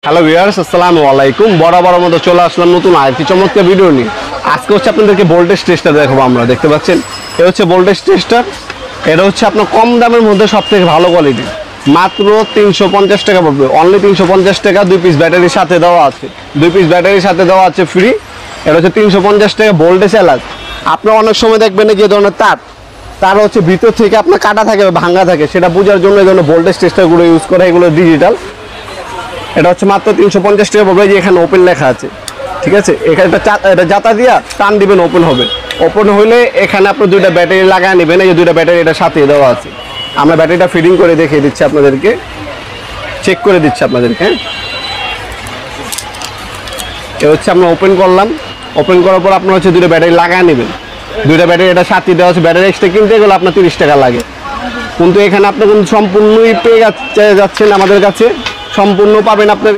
Hello viewers, আসসালামু আলাইকুম। বরাবর মতো চলে আসলাম নতুন আরেকটি চমৎকার ভিডিও নিয়ে। আজকে হচ্ছে আপনাদেরকে ভোল্টেজ টেস্টার দেখাবো। আমরা দেখতে পাচ্ছেন এ হচ্ছে ভোল্টেজ টেস্টার। এটা হচ্ছে আপনার কম দামের মধ্যে সব থেকে ভালো কোয়ালিটি, মাত্র 350 টাকা পড়বে। অনলি 350 টাকা। 2 পিস ব্যাটারির সাথে দেওয়া আছে, 2 পিস ব্যাটারির সাথে দেওয়া আছে ফ্রি। এটা হচ্ছে 350 টাকা ভোল্টেজ এলাচ। আপনার অনেক সময় দেখবেন যে ধরনের তার হচ্ছে ভিতর থেকে আপনার কাটা থাকে বা ভাঙা থাকে, সেটা বোঝার জন্য এই ধরনের ভোল্টেজ টেস্টারগুলো ইউজ করে। এগুলো ডিজিটাল। এটা হচ্ছে মাত্র 350 টাকা পড়বে। যে এখানে ওপেন লেখা আছে, ঠিক আছে। এখানে এটা জাতা দিয়া টান দিবেন, ওপেন হবে। ওপেন হলে এখানে আপনি দুইটা ব্যাটারি লাগায় নেবেন। এই যে দুইটা ব্যাটারি এটা সাথে দেওয়া আছে। আমরা ব্যাটারিটা ফিটিং করে দেখিয়ে দিচ্ছি আপনাদেরকে, চেক করে দিচ্ছি আপনাদেরকে। এ হচ্ছে আমরা ওপেন করলাম। ওপেন করার পর আপনার হচ্ছে দুইটা ব্যাটারি লাগায় নেবেন। দুইটা ব্যাটারি এটা সাথে দেওয়া আছে। ব্যাটারি এক্সট্রা কিনতে গেলে আপনার 30 টাকা লাগে, কিন্তু এখানে আপনি কিন্তু সম্পূর্ণই পেয়ে যাচ্ছেন আমাদের কাছে। সম্পূর্ণ পাবেন আপনার।